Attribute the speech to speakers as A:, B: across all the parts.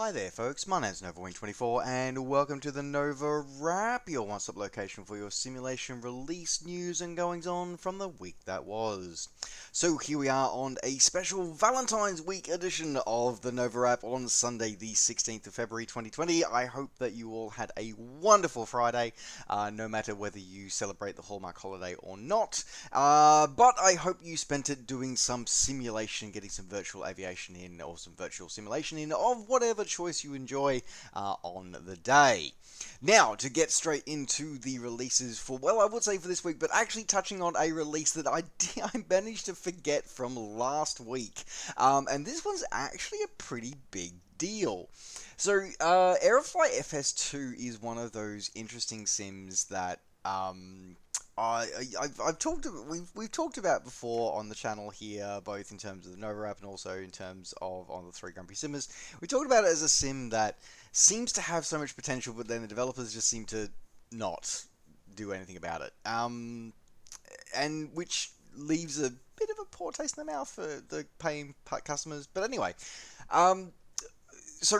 A: Hi there folks, my name's NovaWrap24 and welcome to the NovaWrap, your one-stop location for your simulation release news and goings on from the week that was. So here we are on a special Valentine's Week edition of the NovaWrap on Sunday the 16th of February 2020. I hope that you all had a wonderful Friday, no matter whether you celebrate the Hallmark holiday or not, but I hope you spent it doing some simulation, getting some virtual aviation in or some virtual simulation in of whatever choice you enjoy on the day. Now, to get straight into the releases for, well, I would say for this week, but actually touching on a release that I managed to forget from last week. And this one's actually a pretty big deal. So, AeroFly FS2 is one of those interesting sims that we've talked about before on the channel here, both in terms of the NovaWrap and also in terms of on the Three Grumpy Simmers. We talked about it as a sim that seems to have so much potential, but then the developers just seem to not do anything about it. And which leaves a bit of a poor taste in the mouth for the paying customers. But anyway, so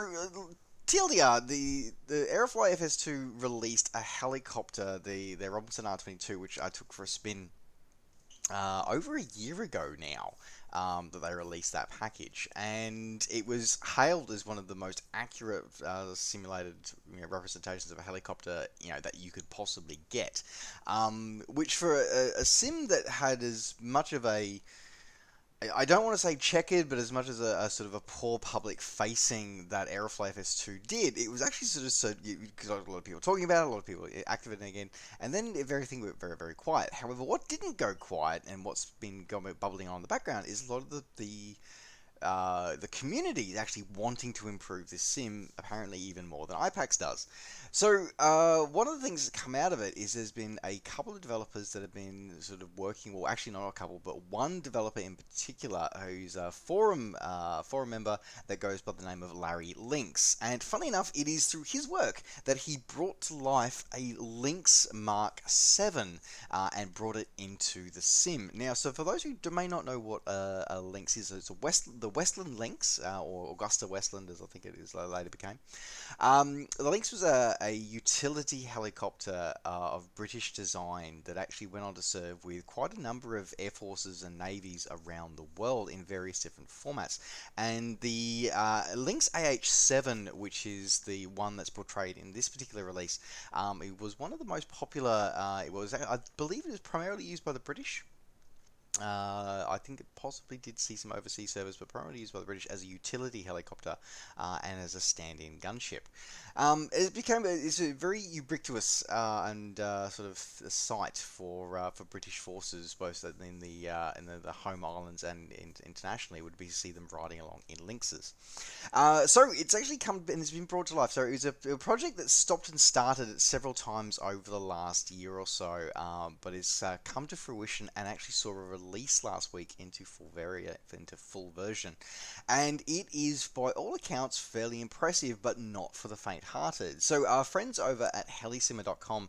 A: TLDR, the AeroFly FS2 released a helicopter, their Robinson R22, which I took for a spin over a year ago now, that they released that package, and it was hailed as one of the most accurate simulated representations of a helicopter that you could possibly get, which for a sim that had as much of a, I don't want to say checkered, but as much as a sort of a poor public facing that AeroFly FS2 did, it was actually sort of because a lot of people were talking about it, a lot of people activating again, and then everything went very, very quiet. However, what didn't go quiet and what's been bubbling on in the background is a lot of the community is actually wanting to improve this sim, apparently even more than IPAX does. So one of the things that come out of it is there's been a couple of developers that have been sort of working, well actually not a couple, but one developer in particular who's a forum member that goes by the name of Larry Lynx. And funny enough, it is through his work that he brought to life a Lynx Mark 7 and brought it into the sim. Now, so for those who may not know what a Lynx is, it's the Westland Lynx, or Augusta Westland as I think it is later became. The Lynx was a utility helicopter of British design that actually went on to serve with quite a number of air forces and navies around the world in various different formats. And the Lynx AH7, which is the one that's portrayed in this particular release, it was one of the most popular. I believe it was primarily used by the British. I think it possibly did see some overseas service, but primarily used by the British as a utility helicopter and as a stand-in gunship. It's a very ubiquitous and sort of a site for British forces, both in the home islands and internationally. Would be to see them riding along in Lynxes. So it's actually come and it's been brought to life. So it was a project that stopped and started several times over the last year or so, but it's come to fruition and actually saw a release last week into full version, and it is by all accounts fairly impressive, but not for the faint-hearted. So our friends over at helisimmer.com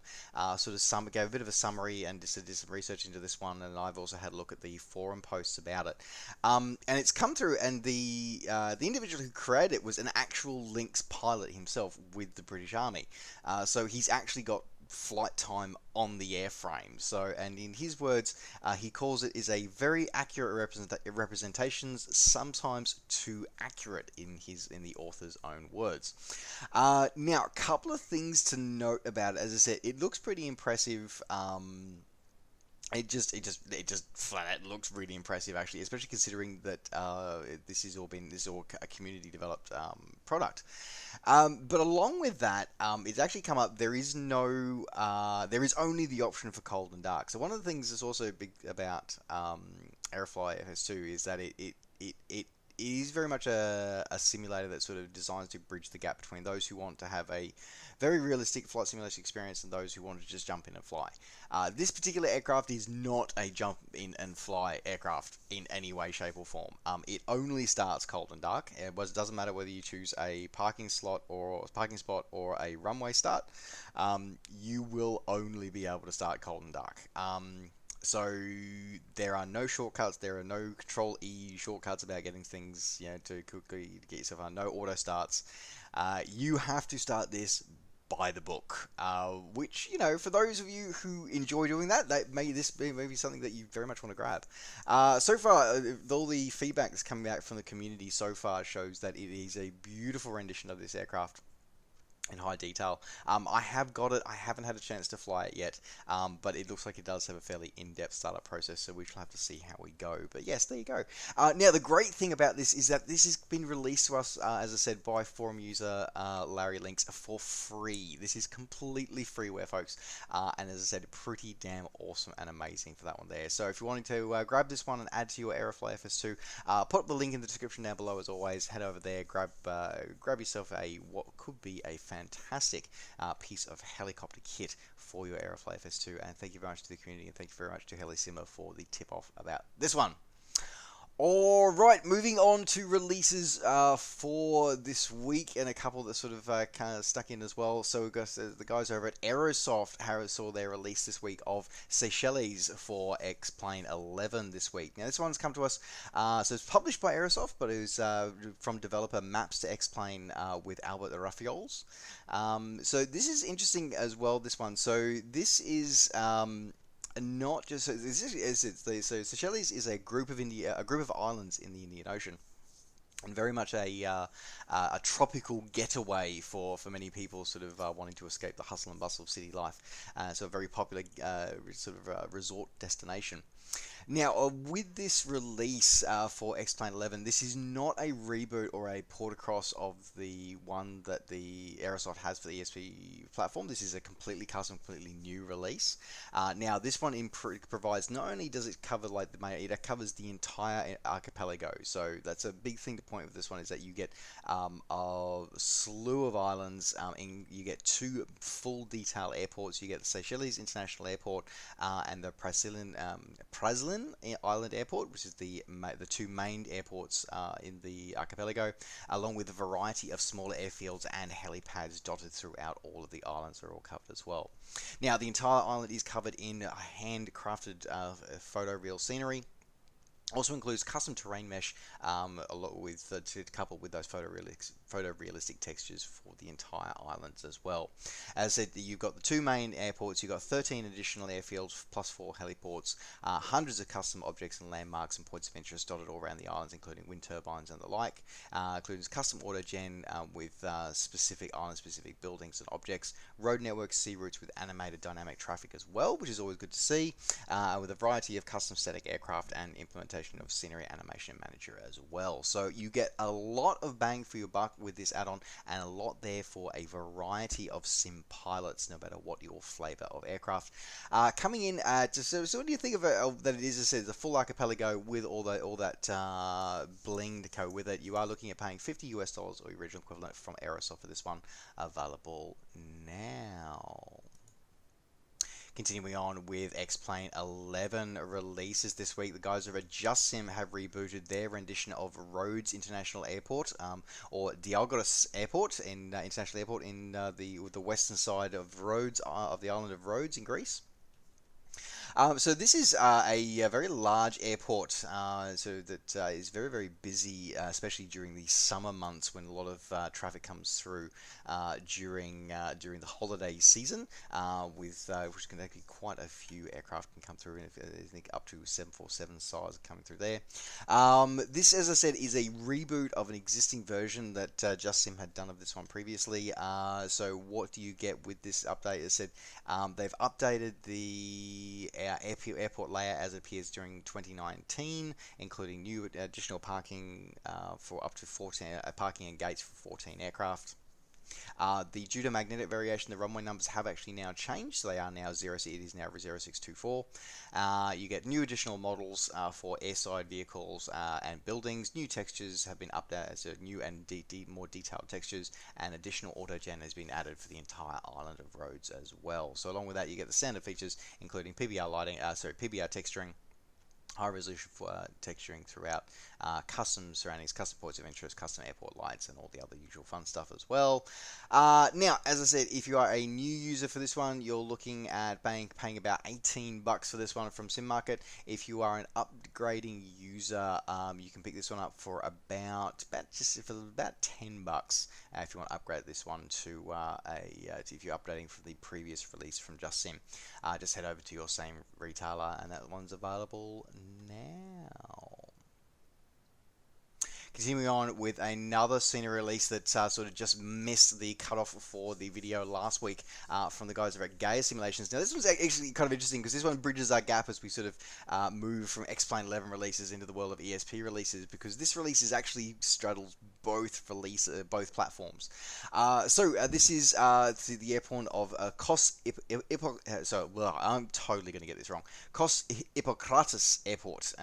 A: gave a bit of a summary and did some research into this one, and I've also had a look at the forum posts about it. And it's come through, and the individual who created it was an actual Lynx pilot himself with the British Army. So he's actually got flight time on the airframe. So, and in his words, he calls it is a very accurate representations, sometimes too accurate in the author's own words. Now, a couple of things to note about it. As I said, it looks pretty impressive. It just flat out looks really impressive, actually, especially considering that this is all a community developed product. But along with that, it's actually come up. There is only the option for cold and dark. So one of the things that's also big about AeroFly FS2 is that it is very much a simulator that sort of designs to bridge the gap between those who want to have a very realistic flight simulation experience and those who want to just jump in and fly. This particular aircraft is not a jump in and fly aircraft in any way, shape or form. It only starts cold and dark. It doesn't matter whether you choose a parking spot or a runway start. You will only be able to start cold and dark. So there are no shortcuts. There are no Control E shortcuts about getting things, to quickly get yourself on. No auto starts. you have to start this by the book. Which, for those of you who enjoy doing that, this be maybe something that you very much want to grab. So far, all the feedback that's coming back from the community so far shows that it is a beautiful rendition of this aircraft in high detail. I have got it. I haven't had a chance to fly it yet, but it looks like it does have a fairly in-depth startup process, so we shall have to see how we go. But yes, there you go. Now, the great thing about this is that this has been released to us, as I said, by forum user Larry Links for free. This is completely freeware, folks, and as I said, pretty damn awesome and amazing for that one there. So if you're wanting to grab this one and add to your AeroFly FS2, put up the link in the description down below as always. Head over there, grab yourself what could be a fantastic piece of helicopter kit for your AeroFly FS2, and thank you very much to the community, and thank you very much to Helisimmer for the tip off about this one. Alright, moving on to releases for this week, and a couple that sort of kind of stuck in as well. So we've got the guys over at Aerosoft saw their release this week of Shelleys for X-Plane 11 this week. Now this one's come to us, so it's published by Aerosoft, but it was from developer Maps to X-Plane with Albert Rafiols. So this is interesting as well, this one. So this is... not just so Seychelles is a group of islands in the Indian Ocean, and very much a tropical getaway for many people sort of wanting to escape the hustle and bustle of city life. So a very popular resort destination. Now, with this release for X-Plane 11, this is not a reboot or a port across of the one that the Aerosoft has for the ESP platform. This is a completely custom, completely new release. Now, this one provides, not only does it cover it covers the entire archipelago. So that's a big thing to point with this one, is that you get a slew of islands. You get two full detail airports. You get the Seychelles International Airport and the Praslin Island Airport, which is the two main airports in the archipelago, along with a variety of smaller airfields and helipads dotted throughout all of the islands are all covered as well. Now, the entire island is covered in handcrafted photoreal scenery. Also includes custom terrain mesh, coupled with those photorealistic textures for the entire islands as well. As I said, you've got the two main airports, you've got 13 additional airfields plus 4 heliports, hundreds of custom objects and landmarks and points of interest dotted all around the islands, including wind turbines and the like. Includes custom autogen with specific island-specific buildings and objects, road networks, sea routes with animated dynamic traffic as well, which is always good to see, with a variety of custom static aircraft and implementation of Scenery Animation Manager as well. So you get a lot of bang for your buck with this add-on, and a lot there for a variety of sim pilots, no matter what your flavor of aircraft. Coming in, so what do you think of it? That it is, as I said, the full archipelago with all that bling to go with it. You are looking at paying $50 US or the original equivalent from Aerosoft for this one, available now. Continuing on with X-Plane 11 releases this week, the guys over at Just Sim have rebooted their rendition of Rhodes International Airport, or Diagoras Airport, International Airport in the western side of Rhodes, of the island of Rhodes in Greece. So this is a very large airport, so that is very, very busy, especially during the summer months when a lot of traffic comes through during the holiday season, which can actually quite a few aircraft can come through, and I think up to 747 size coming through there. This, as I said, is a reboot of an existing version that Just Sim had done of this one previously. So what do you get with this update? As I said, they've updated the airport layout as it appears during 2019, including new additional parking for up to 14 parking and gates for 14 aircraft. Due to magnetic variation, the runway numbers have actually now changed, so they are now it is now 0624. You get new additional models for airside vehicles and buildings. New textures have been updated, so new and more detailed textures, and additional autogen has been added for the entire island of Rhodes as well. So along with that, you get the standard features, including PBR lighting, PBR texturing, high resolution for texturing throughout, custom surroundings, custom points of interest, custom airport lights, and all the other usual fun stuff as well. Now, as I said, if you are a new user for this one, you're looking at paying about $18 for this one from SimMarket. If you are an upgrading user, you can pick this one up for about $10 if you want to upgrade this one to if you're updating from the previous release from Just Sim. Just head over to your same retailer, and that one's available now. Continuing on with another scenery release that sort of just missed the cutoff for the video last week from the guys over at Gaia Simulations. Now, this one's actually kind of interesting because this one bridges our gap as we sort of move from X-Plane 11 releases into the world of ESP releases, because this release is actually straddles both platforms. This is the airport of I'm totally going to get this wrong. Hippocratic Airport,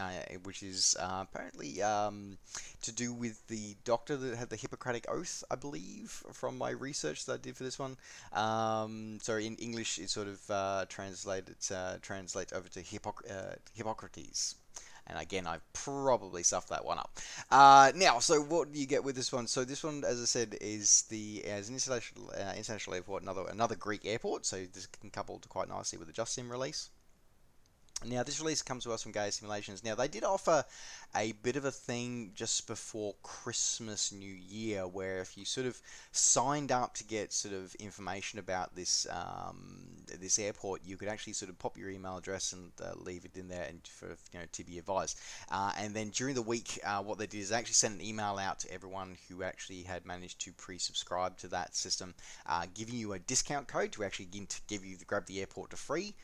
A: which is apparently to do with the doctor that had the Hippocratic Oath, I believe, from my research that I did for this one. So in English, it sort of translates over to Hippocrates. And again, I probably stuffed that one up. Now, so what do you get with this one? So this one, as I said, is an international airport, another Greek airport. So this can couple quite nicely with the Just Sim release. Now, this release comes to us from Gaia Simulations. Now, they did offer a bit of a thing just before Christmas, New Year, where if you sort of signed up to get sort of information about this this airport, you could actually sort of pop your email address and leave it in there, and to be advised. And then during the week, what they did is actually send an email out to everyone who actually had managed to pre-subscribe to that system, giving you a discount code to actually grab the airport for free.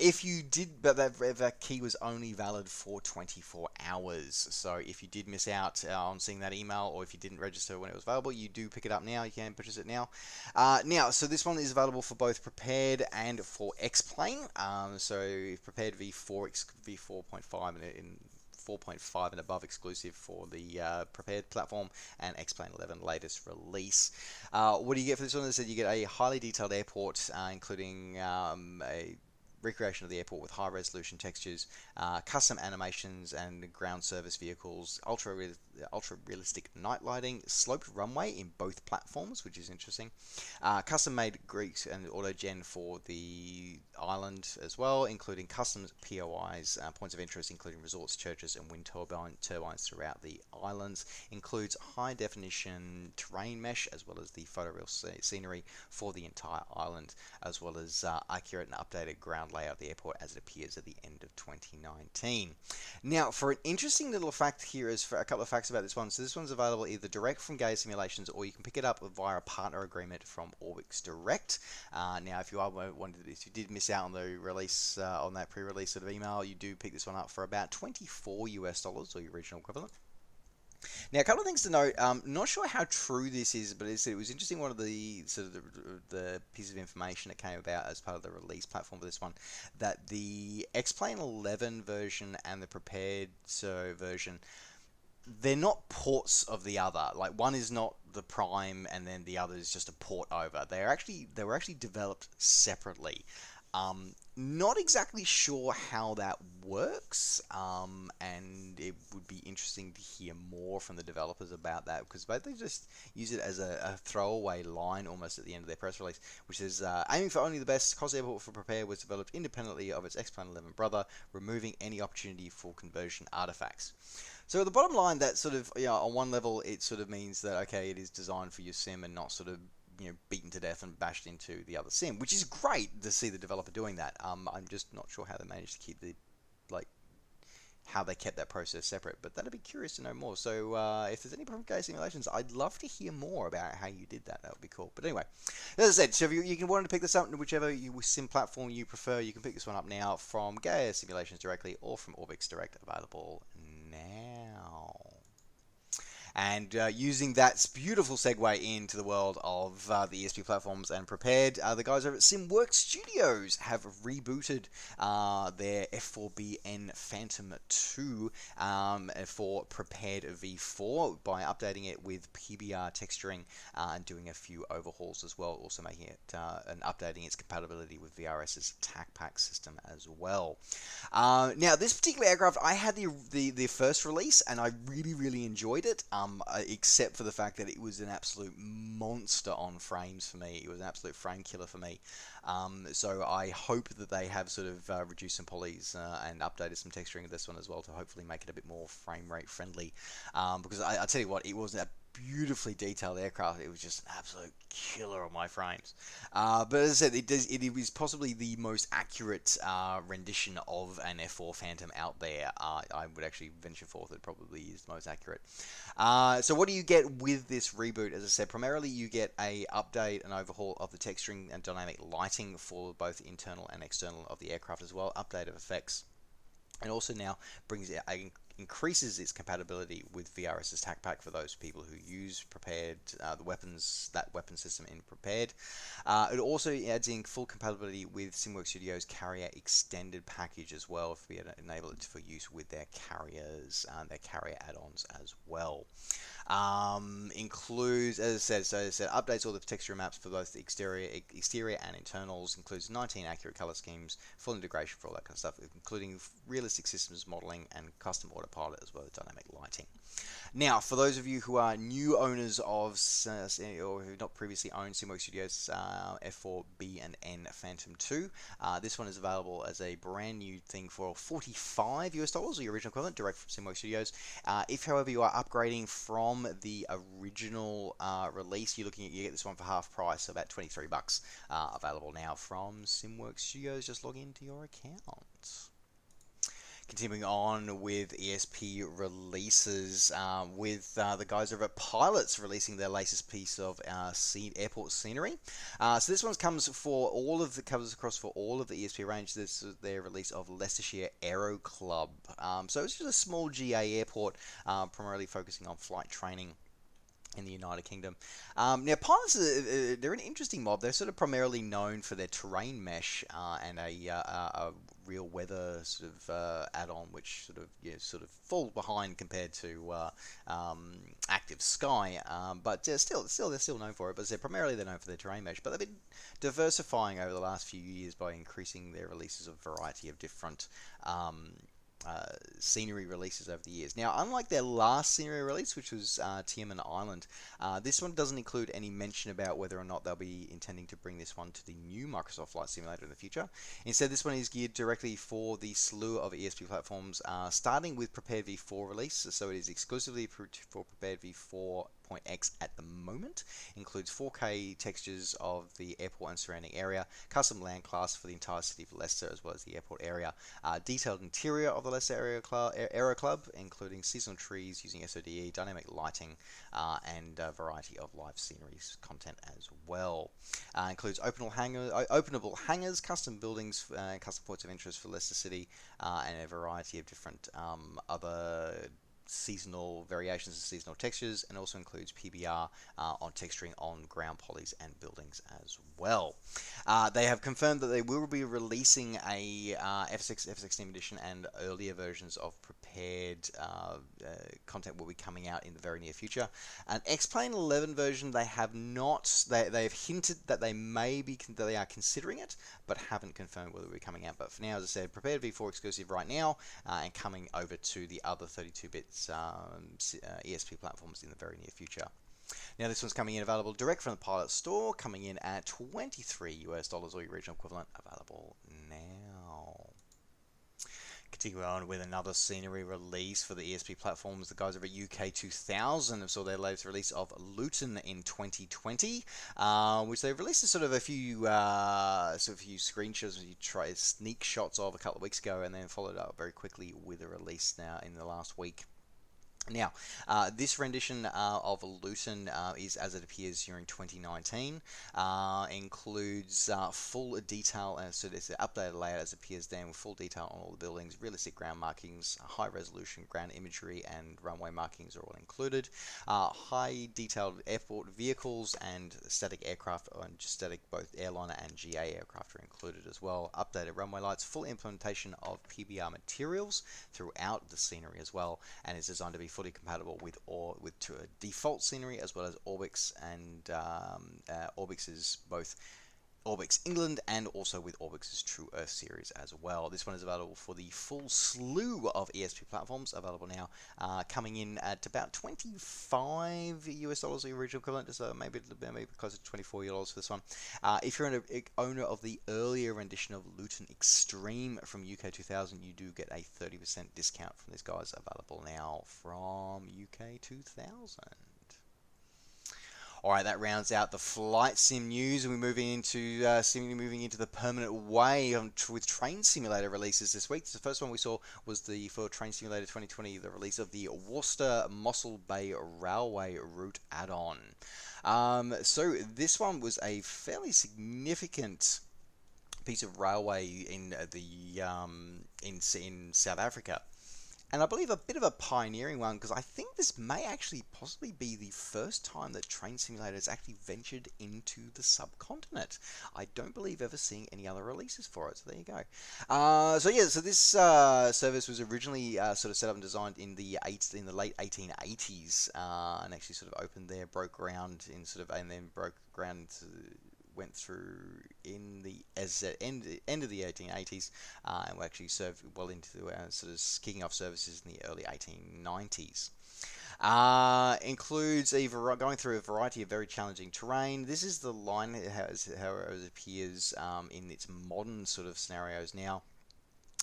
A: If you did, but that key was only valid for 24 hours. So if you did miss out on seeing that email, or if you didn't register when it was available, you do pick it up now. You can purchase it now. So this one is available for both Prepared and for X-Plane. So Prepared V4.5 and 4.5 and above exclusive for the Prepared platform, and X-Plane 11 latest release. What do you get for this one? They said you get a highly detailed airport, including a recreation of the airport with high resolution textures, custom animations and ground service vehicles, ultra realistic night lighting, sloped runway in both platforms, which is interesting, custom made Greeks and autogen for the island as well, including custom POIs, points of interest including resorts, churches and wind turbines throughout the islands, includes high definition terrain mesh as well as the photoreal scenery for the entire island, as well as accurate and updated ground layout of the airport as it appears at the end of 2019. Now, for an interesting little fact here is for a couple of facts about this one. So this one's available either direct from Gaia Simulations, or you can pick it up via a partner agreement from Orbix Direct. Now, if you did miss out on the release, on that pre-release sort of email, you do pick this one up for about $24 US, or your regional equivalent. Now, a couple of things to note. Not sure how true this is, but it was interesting. One of the sort of the pieces of information that came about as part of the release platform for this one, that the X-Plane 11 version and the Prepared version, they're not ports of the other. Like, one is not the Prime, and then the other is just a port over. They were actually developed separately. Not exactly sure how that works, and it would be interesting to hear more from the developers about that, because they just use it as a throwaway line almost at the end of their press release, which is aiming for only the best. Cos Airport for Prepare was developed independently of its X-Plane 11 brother, removing any opportunity for conversion artifacts. So at the bottom line, that sort of, on one level, it sort of means that, okay, it is designed for your sim and not sort of beaten to death and bashed into the other sim, which is great to see the developer doing that. I'm just not sure how they managed to keep how they kept that process separate, but that'd be curious to know more. So if there's any from Gaia Simulations, I'd love to hear more about how you did that. That would be cool. But anyway, as I said, so if you can want to pick this up, whichever sim platform you prefer, you can pick this one up now from Gaia Simulations directly or from Orbix Direct, available now. And using that beautiful segue into the world of the ESP platforms and prepared, the guys over at SimWorks Studios have rebooted their F4BN Phantom 2 for prepared V4 by updating it with PBR texturing and doing a few overhauls as well, also making it and updating its compatibility with VRS's TAC Pack system as well. Now, this particular aircraft, I had the first release, and I really enjoyed it, except for the fact that it was an absolute monster on frames for me. It was an absolute frame killer for me. So I hope that they have sort of reduced some polys and updated some texturing of this one as well to hopefully make it a bit more frame rate friendly. Because I tell you what, it was a beautifully detailed aircraft. It was just an absolute killer on my frames. But as I said, it is possibly the most accurate rendition of an F4 Phantom out there. I would actually venture forth it probably is the most accurate. So what do you get with this reboot? As I said, primarily you get a update and overhaul of the texturing and dynamic lighting for both internal and external of the aircraft as well, update of effects, and also now increases its compatibility with VRS's TAC Pack for those people who use prepared the weapons, that weapon system in prepared. It also adds in full compatibility with SimWorks Studios Carrier Extended package as well, if we enable it for use with their carriers, their carrier add-ons as well. Includes, as I said, updates all the texture maps for both the exterior and internals, includes 19 accurate color schemes, full integration for all that kind of stuff, including realistic systems modeling and custom autopilot as well as dynamic lighting. Now, for those of you who are new owners of or who have not previously owned SimWorks Studios F4B and N Phantom 2, this one is available as a brand new thing for $45 US, or your original equivalent, direct from SimWorks Studios. If, however, you are upgrading from the original release, you get this one for half price, so about $23 available now from SimWorks Studios. Just log into your account. Continuing on with ESP releases, with the guys over at Pilots releasing their latest piece of airport scenery. So this one comes across for all of the ESP range. This is their release of Leicestershire Aero Club. So it's just a small GA airport, primarily focusing on flight training in the United Kingdom. Now, Pilots, they're an interesting mob. They're sort of primarily known for their terrain mesh and a real weather sort of add-on, which sort of falls behind compared to Active Sky. But they're still known for it. But primarily they're known for their terrain mesh. But they've been diversifying over the last few years by increasing their releases of a variety of different scenery releases over the years. Now, unlike their last scenery release, which was Tiaman Island, this one doesn't include any mention about whether or not they'll be intending to bring this one to the new Microsoft Flight Simulator in the future. Instead, this one is geared directly for the slew of ESP platforms, starting with Prepared V4 release, so it is exclusively for Prepared V4 X at the moment. Includes 4K textures of the airport and surrounding area, custom land class for the entire city of Leicester as well as the airport area, detailed interior of the Leicester Aero Club, including seasonal trees using SODE, dynamic lighting, and a variety of live sceneries content as well. Includes openable hangars, custom buildings, custom points of interest for Leicester City, and a variety of different other seasonal variations and seasonal textures, and also includes PBR on texturing on ground polys and buildings as well. They have confirmed that they will be releasing a F16 edition and earlier versions of prepared content will be coming out in the very near future. An X-Plane 11 version, they have not. They've hinted that they are considering it, but haven't confirmed whether it will be coming out. But for now, as I said, prepared V4 exclusive right now, and coming over to the other 32-bit ESP platforms in the very near future. Now, this one's coming in available direct from the Pilot Store, coming in at $23 US, or your regional equivalent, available now. Continuing on with another scenery release for the ESP platforms, the guys over at UK 2000 saw their latest release of Luton in 2020, which they released a few screenshots, sneak shots of a couple of weeks ago, and then followed up very quickly with a release now in the last week. Now, this rendition of Luton is as it appears during 2019. Includes full detail, and so there's an updated layout as it appears then with full detail on all the buildings, realistic ground markings, high resolution ground imagery, and runway markings are all included. High detailed airport vehicles and static aircraft, and static both airliner and GA aircraft are included as well. Updated runway lights, full implementation of PBR materials throughout the scenery as well, and is designed to be fully compatible with default scenery as well as Orbix and Orbix's both Orbix England and also with Orbix's True Earth series as well. This one is available for the full slew of ESP platforms available now, coming in at about $25 the original equivalent, so maybe closer to $24 for this one. If you're an owner of the earlier rendition of Luton Extreme from UK 2000, you do get a 30% discount from these guys, available now from UK 2000. All right, that rounds out the flight sim news, and we're moving into the permanent way with train simulator releases this week. The first one we saw was for Train Simulator 2020, the release of the Worcester Mossel Bay Railway Route add-on. So this one was a fairly significant piece of railway in in South Africa. And I believe a bit of a pioneering one, because I think this may actually possibly be the first time that Train Simulator has actually ventured into the subcontinent. I don't believe ever seeing any other releases for it, so there you go. So this service was originally sort of set up and designed in the late 1880s, and actually sort of opened there, broke ground and then broke ground went through in the end of the 1880s, and will actually serve well into sort of kicking off services in the early 1890s. Includes going through a variety of very challenging terrain. This is the line how it appears in its modern sort of scenarios now,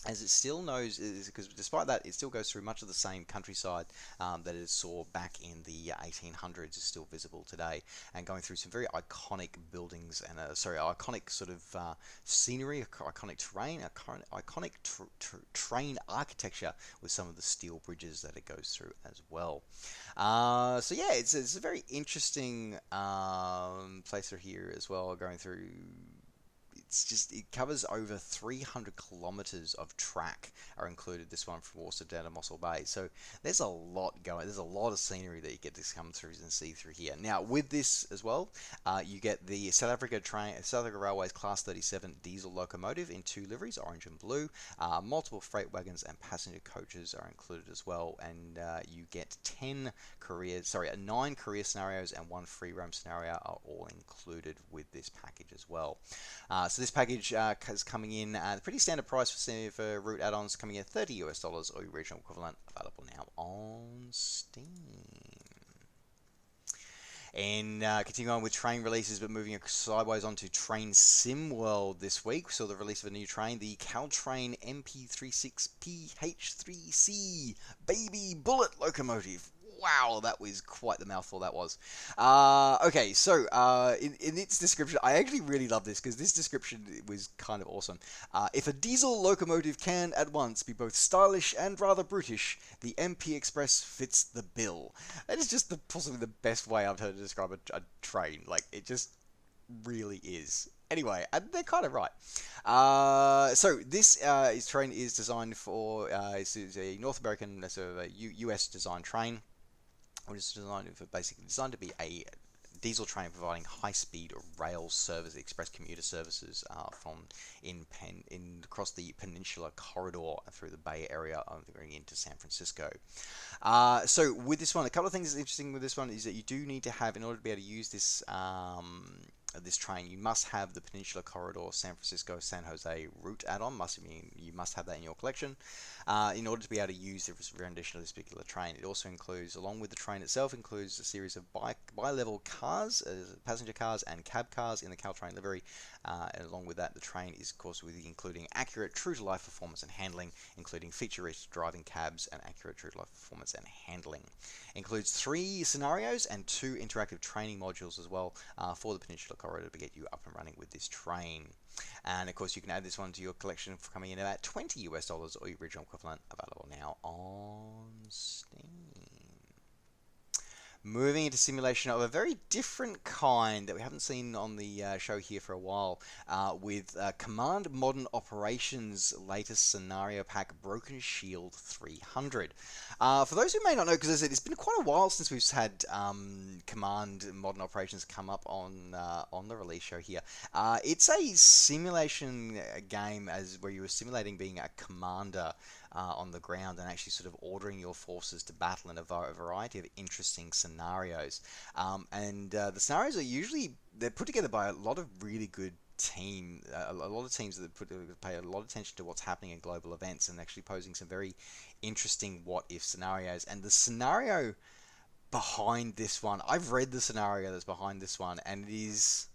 A: as it still knows, because despite that, it still goes through much of the same countryside that it saw back in the 1800s is still visible today, and going through some very iconic buildings and iconic sort of scenery, iconic terrain, iconic train architecture with some of the steel bridges that it goes through as well. So yeah, it's a very interesting place through here as well, going through. It covers over 300 kilometers of track are included, this one from Worcester down to Mossel Bay. So there's a lot going. There's a lot of scenery that you get to come through and see through here. Now with this as well, you get the South Africa Railways Class 37 diesel locomotive in 2 liveries, orange and blue. Multiple freight wagons and passenger coaches are included as well, and you get 9 career scenarios and 1 free roam scenario are all included with this package as well. So this package is coming in at a pretty standard price for route add-ons, coming in at $30 or regional equivalent, available now on Steam. And continuing on with train releases, but moving sideways onto Train Sim World this week, we saw the release of a new train, the Caltrain MP36PH3C Baby Bullet Locomotive. Wow, that was quite the mouthful that was. Okay, so in its description, I actually really love this, because this description was kind of awesome. If a diesel locomotive can at once be both stylish and rather brutish, the MP Express fits the bill. That is just possibly the best way I've heard to describe a train. Like, it just really is. Anyway, and they're kind of right. So this train is designed for it's a North American, sort of a US design train, which is designed to be a diesel train providing high-speed rail service, express commuter services across the Peninsula Corridor through the Bay Area going into San Francisco. So with this one, a couple of things that's interesting with this one is that you do need to have, in order to be able to use this this train, you must have the Peninsula Corridor San Francisco San Jose route add-on. You must have that in your collection in order to be able to use the rendition of this particular train. It also includes, along with the train itself, includes a series of bi-level cars, passenger cars and cab cars in the Caltrain livery. And along with that, the train is, of course, including accurate, true-to-life performance and handling, including feature-rich driving cabs and accurate, true-to-life performance and handling. Includes 3 scenarios and 2 interactive training modules as well for the Peninsula Corridor to get you up and running with this train. And of course, you can add this one to your collection for coming in about $20 or your original equivalent, available now on Steam. moving into simulation of a very different kind that we haven't seen on the show here for a while, with Command Modern Operations latest scenario pack, Broken Shield 300. For those who may not know, because as I said, it's been quite a while since we've had Command Modern Operations come up on the release show here. It's a simulation game as where you were simulating being a commander on the ground and actually sort of ordering your forces to battle in a variety of interesting scenarios. And the scenarios are usually they're put together by a lot of really good a lot of teams that pay a lot of attention to what's happening in global events and actually posing some very interesting what if scenarios. And the scenario behind this one, I've read the scenario that's behind this one, and it is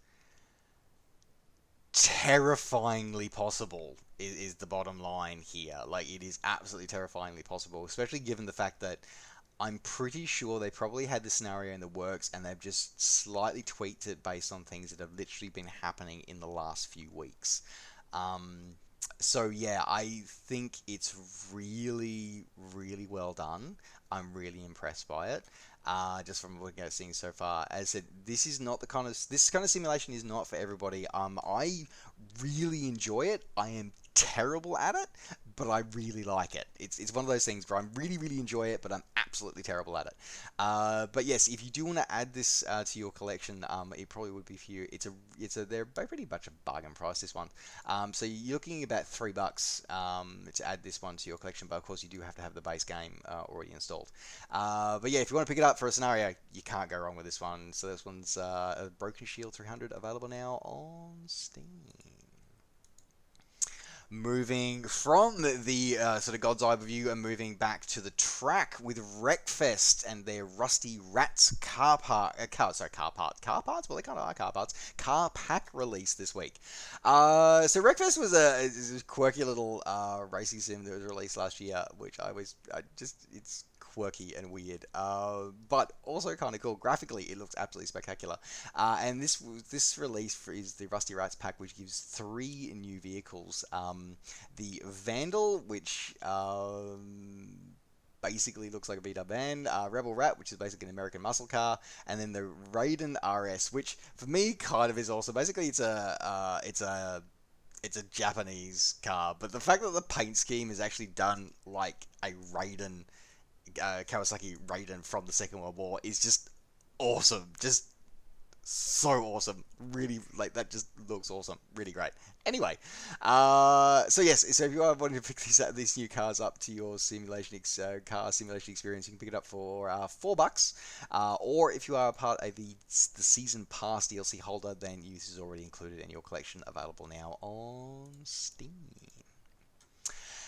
A: terrifyingly possible is the bottom line here. Like, it is absolutely terrifyingly possible, especially given the fact that I'm pretty sure they probably had the scenario in the works and they've just slightly tweaked it based on things that have literally been happening in the last few weeks. So yeah, I think it's really, really well done. I'm really impressed by it. Just from looking at seeing so far, as I said, this kind of simulation is not for everybody. I really enjoy it. I am terrible at it, but I really like it. It's one of those things where I really, really enjoy it, but I'm absolutely terrible at it. But yes, if you do want to add this to your collection, it probably would be for you. They're pretty much a bargain price, this one. So you're looking at about $3 to add this one to your collection, but of course you do have to have the base game already installed. But yeah, if you want to pick it up for a scenario, you can't go wrong with this one. So this one's a Broken Shield 300 available now on Steam. Moving from the sort of God's Eye view and moving back to the track with Wreckfest and their Rusty Rats car parts. Car parts? Well, they kind of are car parts. Car pack release this week. So Wreckfest was a quirky little racing sim that was released last year, which it's quirky and weird, but also kind of cool. Graphically, it looks absolutely spectacular. And this release is the Rusty Rats pack, which gives 3 new vehicles. The Vandal, which basically looks like a beat-up van, Rebel Rat, which is basically an American muscle car, and then the Raiden RS, which for me kind of is also basically it's a Japanese car, but the fact that the paint scheme is actually done like a Raiden. Kawasaki Raiden from the Second World War is just awesome. Just so awesome. Really, like, that just looks awesome. Really great. Anyway, so yes, so if you are wanting to pick these new cars up to your car simulation experience, you can pick it up for $4. Or if you are a part of the Season Pass DLC holder, then this is already included in your collection, available now on Steam.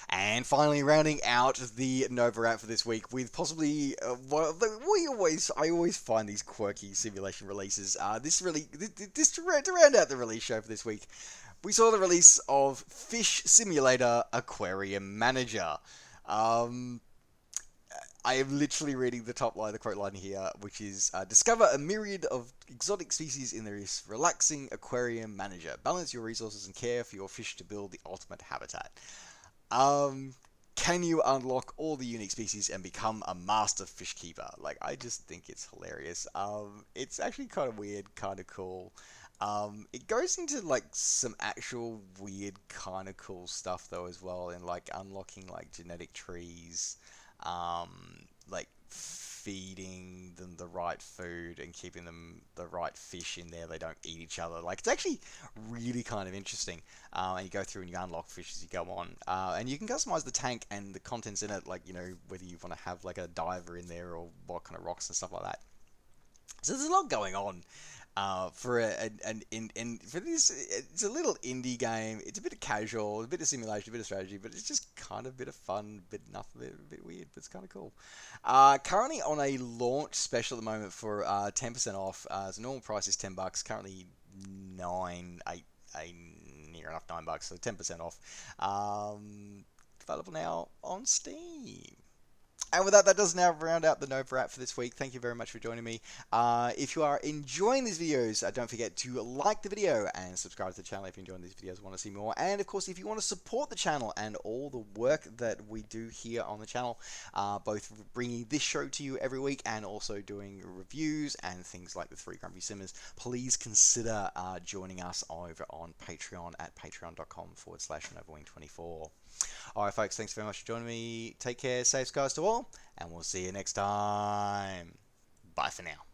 A: And finally, rounding out the NovaWrap for this week with possibly I always find these quirky simulation releases. To round out the release show for this week, we saw the release of Fish Simulator Aquarium Manager. I am literally reading the top line, the quote line here, which is, discover a myriad of exotic species in this relaxing aquarium manager. Balance your resources and care for your fish to build the ultimate habitat. Can you unlock all the unique species and become a master fish keeper? Like, I just think it's hilarious. It's actually kind of weird, kind of cool. It goes into like some actual weird, kind of cool stuff though as well, in like unlocking like genetic trees, like feeding them the right food and keeping them the right fish in there. They don't eat each other. Like, it's actually really kind of interesting. And you go through and you unlock fish as you go on. And you can customize the tank and the contents in it, like, you know, whether you want to have like a diver in there or what kind of rocks and stuff like that. So there's a lot going on. For this, it's a little indie game. It's a bit of casual, a bit of simulation, a bit of strategy, but it's just kind of a bit of fun, a bit weird, but it's kind of cool. Currently on a launch special at the moment for 10% off. The normal price is $10. Currently near enough $9, so 10% off. Available now on Steam. And with that, that does now round out the NovaWrap for this week. Thank you very much for joining me. If you are enjoying these videos, don't forget to like the video and subscribe to the channel if you're enjoying these videos and want to see more. And of course, if you want to support the channel and all the work that we do here on the channel, both bringing this show to you every week and also doing reviews and things like the 3 Grumpy Simmers, please consider joining us over on Patreon at patreon.com/NovaWing24. All right, folks, thanks very much for joining me. Take care, safe skies to all, and we'll see you next time. Bye for now.